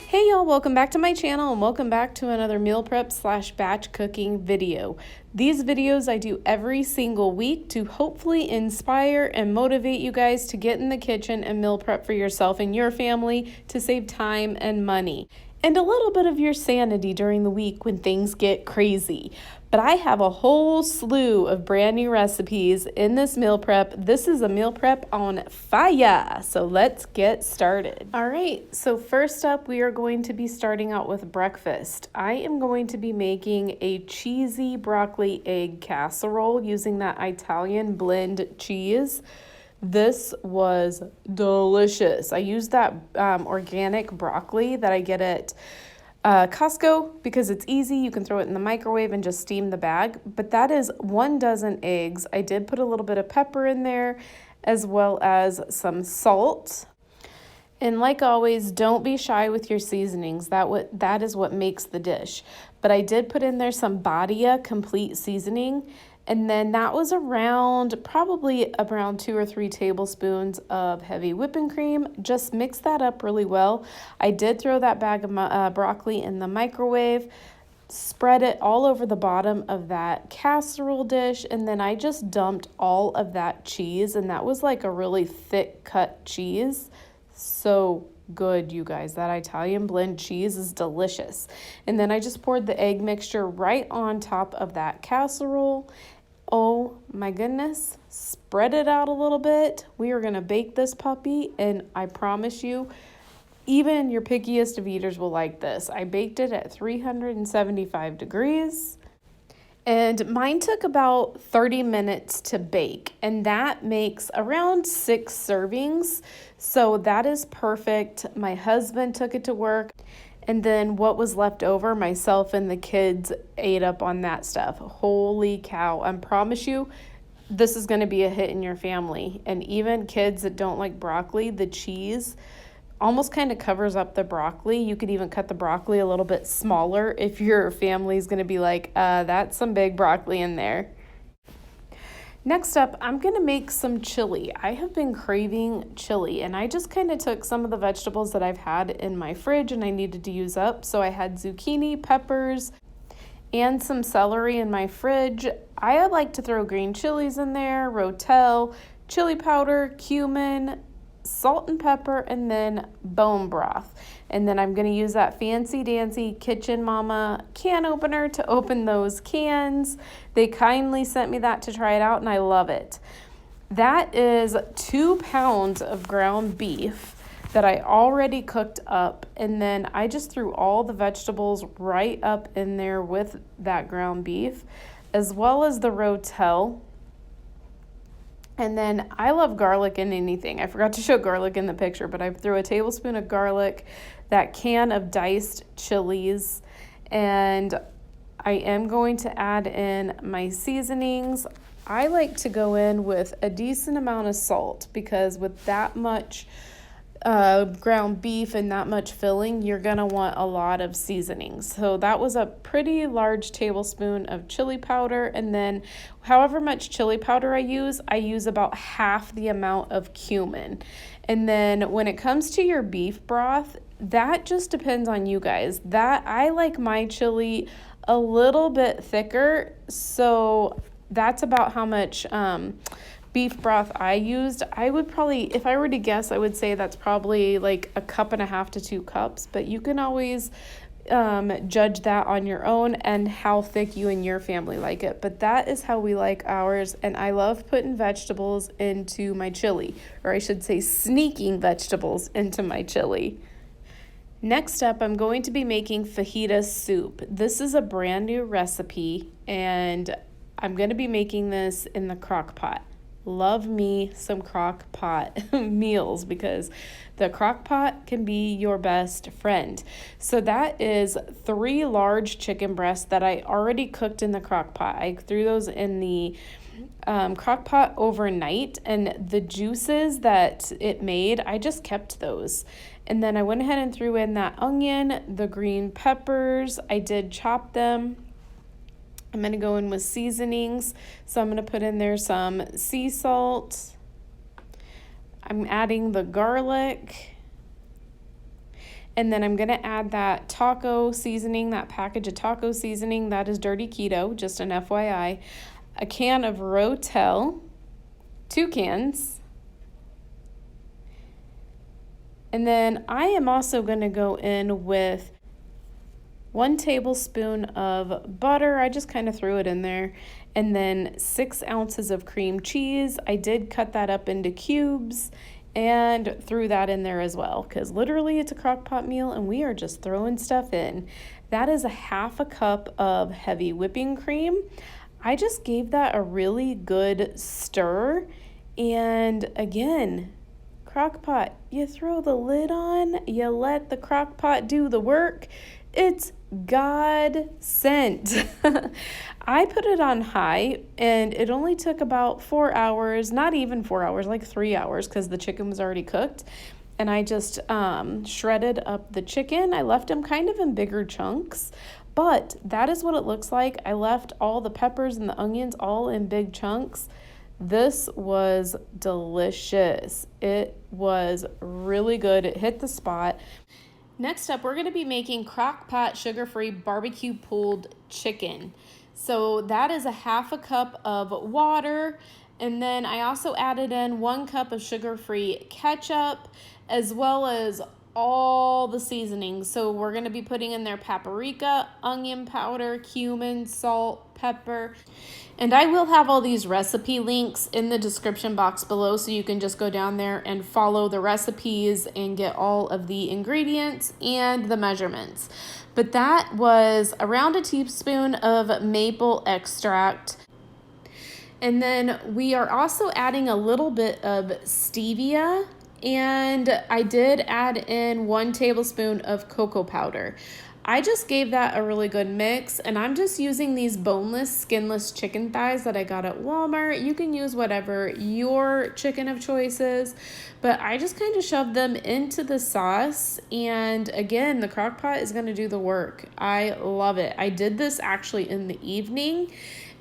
Hey y'all, welcome back to my channel and welcome back to another meal prep / batch cooking video. These videos I do every single week to hopefully inspire and motivate you guys to get in the kitchen and meal prep for yourself and your family to save time and money. And a little bit of your sanity during the week when things get crazy. But I have a whole slew of brand new recipes in this meal prep. This is a meal prep on fire. So let's get started. All right, so first up, we are going to be starting out with breakfast. I am going to be making a cheesy broccoli egg casserole using that Italian blend cheese. This was delicious. I used that organic broccoli that I get at Costco because it's easy. You can throw it in the microwave and just steam the bag. But that is 1 dozen eggs. I did put a little bit of pepper in there as well as some salt. And like always, don't be shy with your seasonings. That is what makes the dish. But I did put in there some Badia complete seasoning. And then that was probably around 2 or 3 tablespoons of heavy whipping cream. Just mix that up really well. I did throw that bag of broccoli in the microwave, spread it all over the bottom of that casserole dish, and then I just dumped all of that cheese, and that was like a really thick cut cheese. So good, you guys. That Italian blend cheese is delicious. And then I just poured the egg mixture right on top of that casserole. Oh my goodness, spread it out a little bit. We are gonna bake this puppy, and I promise you, even your pickiest of eaters will like this. I baked it at 375 degrees, and mine took about 30 minutes to bake, and that makes around 6 servings. So that is perfect. My husband took it to work, and then what was left over, myself and the kids ate up on that stuff. Holy cow. I promise you, this is going to be a hit in your family. And even kids that don't like broccoli, the cheese almost kind of covers up the broccoli. You could even cut the broccoli a little bit smaller if your family's going to be like, that's some big broccoli in there. Next up, I'm going to make some chili. I have been craving chili, and I just kind of took some of the vegetables that I've had in my fridge and I needed to use up. So I had zucchini, peppers, and some celery in my fridge. I like to throw green chilies in there, rotel, chili powder, cumin, salt and pepper, and then bone broth. And then I'm going to use that fancy dancy Kitchen Mama can opener to open those cans. They kindly sent me that to try it out, and I love it. That is 2 pounds of ground beef that I already cooked up, and then I just threw all the vegetables right up in there with that ground beef, as well as the rotel. And then I love garlic in anything. I forgot to show garlic in the picture, but I threw a tablespoon of garlic, that can of diced chilies, and I am going to add in my seasonings. I like to go in with a decent amount of salt because with that much ground beef and that much filling, you're gonna want a lot of seasonings. So that was a pretty large tablespoon of chili powder, and then however much chili powder I use about half the amount of cumin. And then when it comes to your beef broth, that just depends on you guys. That I like my chili a little bit thicker, so that's about how much beef broth I used. I would probably, if I were to guess, I would say that's probably like 1.5 cups to 2 cups, but you can always judge that on your own and how thick you and your family like it. But that is how we like ours, and I love putting vegetables into my chili, or I should say sneaking vegetables into my chili. Next up, I'm going to be making Fajitas Soup. This is a brand new recipe, and I'm going to be making this in the crock pot. Love me some crock pot meals because the crock pot can be your best friend. So that is 3 large chicken breasts that I already cooked in the crock pot. I threw those in the crock pot overnight, and the juices that it made, I just kept those. And then I went ahead and threw in that onion, the green peppers. I did chop them. I'm going to go in with seasonings. So I'm going to put in there some sea salt. I'm adding the garlic. And then I'm going to add that taco seasoning, that package of taco seasoning. That is Dirty Keto, just an FYI. A can of Rotel, 2 cans. And then I am also going to go in with 1 tablespoon of butter. I just kind of threw it in there. And then 6 ounces of cream cheese. I did cut that up into cubes and threw that in there as well, because literally it's a crock pot meal and we are just throwing stuff in. That is a 1/2 cup of heavy whipping cream. I just gave that a really good stir. And again, crock pot, you throw the lid on, you let the crock pot do the work. It's God sent. I put it on high and it only took about 4 hours, not even 4 hours, like 3 hours, because the chicken was already cooked. And I just shredded up the chicken. I left them kind of in bigger chunks, but that is what it looks like. I left all the peppers and the onions all in big chunks. This was delicious. It was really good. It hit the spot. Next up, we're going to be making crock pot sugar-free barbecue pulled chicken. So that is a 1/2 cup of water. And then I also added in 1 cup of sugar-free ketchup, as well as all the seasonings. So we're going to be putting in there paprika, onion powder, cumin, salt, pepper. And I will have all these recipe links in the description box below, so you can just go down there and follow the recipes and get all of the ingredients and the measurements. But that was around a teaspoon of maple extract. And then we are also adding a little bit of stevia. And I did add in 1 tablespoon of cocoa powder. I just gave that a really good mix, and I'm just using these boneless, skinless chicken thighs that I got at Walmart. You can use whatever your chicken of choice is, but I just kind of shoved them into the sauce, and again, the crock pot is going to do the work. I love it. I did this actually in the evening,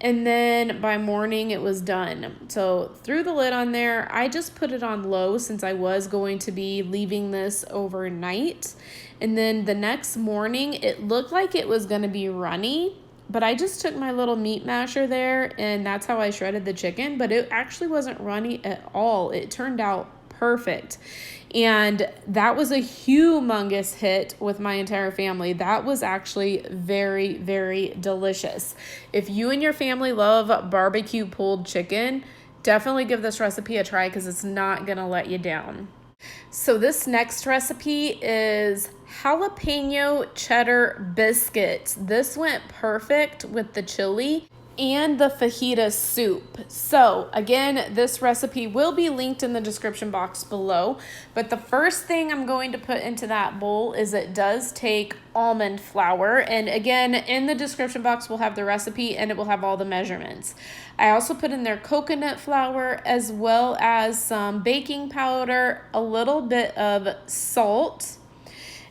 and then by morning it was done. So threw the lid on there. I just put it on low since I was going to be leaving this overnight. And then the next morning, it looked like it was going to be runny, but I just took my little meat masher there, and that's how I shredded the chicken. But it actually wasn't runny at all. It turned out perfect. And that was a humongous hit with my entire family. That was actually very, very delicious. If you and your family love barbecue pulled chicken, definitely give this recipe a try, because it's not going to let you down. So this next recipe is jalapeno cheddar biscuits. This went perfect with the chili and the Fajitas soup. So again, this recipe will be linked in the description box below. But the first thing I'm going to put into that bowl is it does take almond flour. And again, in the description box, we'll have the recipe and it will have all the measurements. I also put in there coconut flour, as well as some baking powder, a little bit of salt.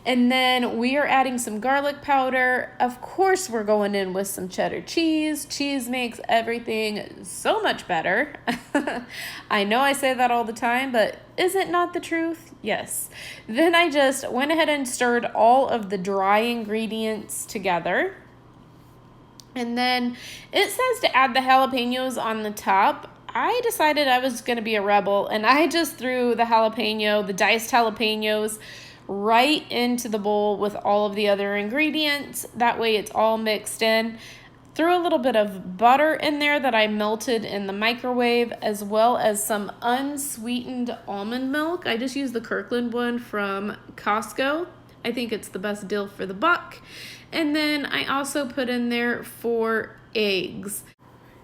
And then we are adding some garlic powder. Of course, we're going in with some cheddar cheese. Cheese makes everything so much better. I know I say that all the time, but is it not the truth? Yes. Then I just went ahead and stirred all of the dry ingredients together. And then it says to add the jalapenos on the top. I decided I was going to be a rebel, and I just threw the diced jalapenos, right into the bowl with all of the other ingredients. That way it's all mixed in. Threw a little bit of butter in there that I melted in the microwave, as well as some unsweetened almond milk. I just used the Kirkland one from Costco. I think it's the best deal for the buck. And then I also put in there 4 eggs.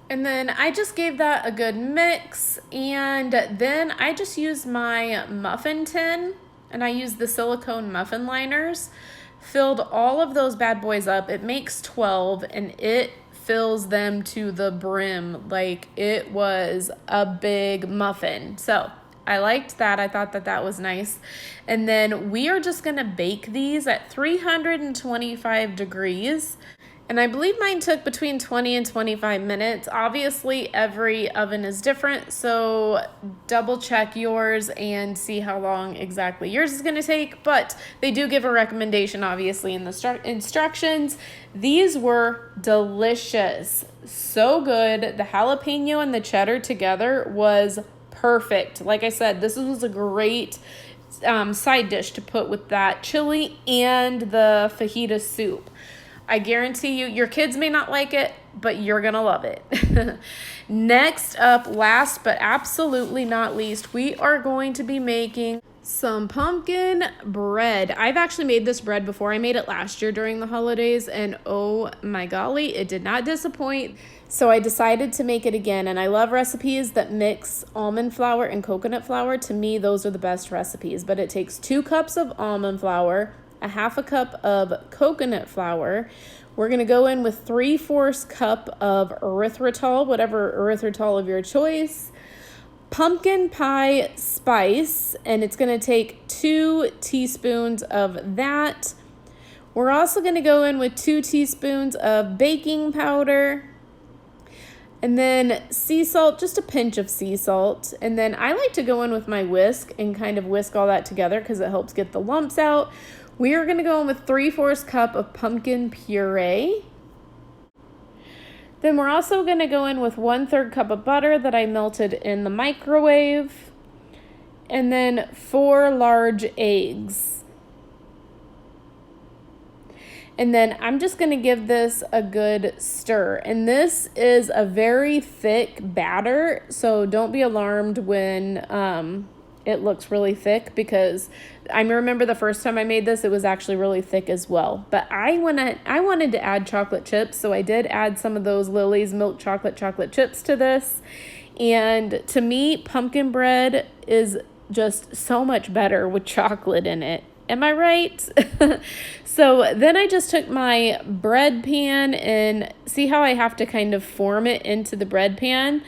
And then I just gave that a good mix. And then I just used my muffin tin, and I used the silicone muffin liners, filled all of those bad boys up. It makes 12, and it fills them to the brim. Like, it was a big muffin. So I liked that. I thought that that was nice. And then we are just gonna bake these at 325 degrees. And I believe mine took between 20 and 25 minutes. Obviously, every oven is different, so double check yours and see how long exactly yours is going to take. But they do give a recommendation, obviously, in the instructions. These were delicious. So good. The jalapeno and the cheddar together was perfect. Like I said, this was a great side dish to put with that chili and the fajita soup. I guarantee you, your kids may not like it, but you're going to love it. Next up, last but absolutely not least, we are going to be making some pumpkin bread. I've actually made this bread before. I made it last year during the holidays, and oh my golly, it did not disappoint. So I decided to make it again, and I love recipes that mix almond flour and coconut flour. To me, those are the best recipes, but it takes 2 cups of almond flour, a half a cup of coconut flour. We're going to go in with 3/4 cup of erythritol, whatever erythritol of your choice, pumpkin pie spice, and it's going to take 2 teaspoons of that. We're also going to go in with 2 teaspoons of baking powder, and then sea salt, just a pinch of sea salt. And then I like to go in with my whisk and kind of whisk all that together because it helps get the lumps out. We are going to go in with 3/4 cup of pumpkin puree. Then we're also going to go in with 1/3 cup of butter that I melted in the microwave. And then 4 large eggs. And then I'm just going to give this a good stir. And this is a very thick batter, so don't be alarmed when it looks really thick, because I remember the first time I made this, it was actually really thick as well. But I wanted to add chocolate chips, so I did add some of those Lily's milk chocolate chips to this. And to me, pumpkin bread is just so much better with chocolate in it. Am I right? So then I just took my bread pan, and see how I have to kind of form it into the bread pan?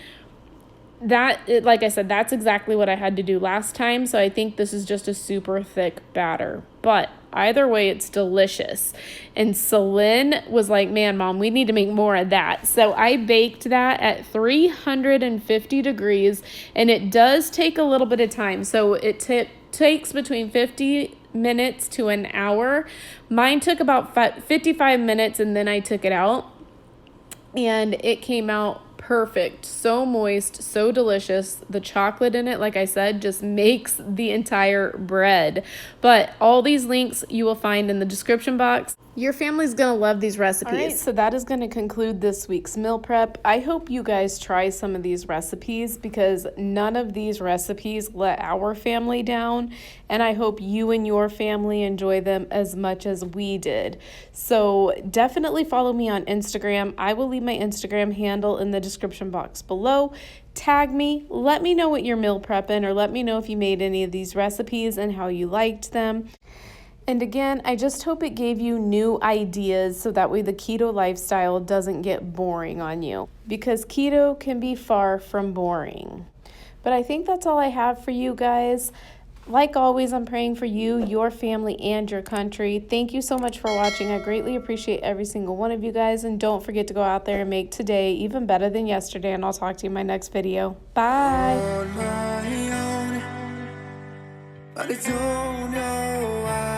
Like I said, that's exactly what I had to do last time. So I think this is just a super thick batter. But either way, it's delicious. And Celine was like, man, Mom, we need to make more of that. So I baked that at 350 degrees. And it does take a little bit of time. So it takes between 50 minutes to an hour. Mine took about 55 minutes, and then I took it out. And it came out perfect. So moist, so delicious. The chocolate in it, like I said, just makes the entire bread. But all these links you will find in the description box. Your family's going to love these recipes. All right, so that is going to conclude this week's meal prep. I hope you guys try some of these recipes, because none of these recipes let our family down. And I hope you and your family enjoy them as much as we did. So definitely follow me on Instagram. I will leave my Instagram handle in the description box below. Tag me, let me know what you're meal prepping, or let me know if you made any of these recipes and how you liked them. And again, I just hope it gave you new ideas, so that way the keto lifestyle doesn't get boring on you, because keto can be far from boring. But I think that's all I have for you guys. Like always, I'm praying for you, your family, and your country. Thank you so much for watching. I greatly appreciate every single one of you guys. And don't forget to go out there and make today even better than yesterday. And I'll talk to you in my next video. Bye. On my own, but I don't know why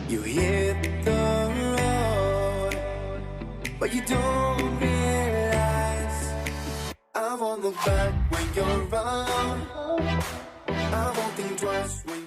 you hit the road, but you don't realize I won't look back when you're around. I won't think twice when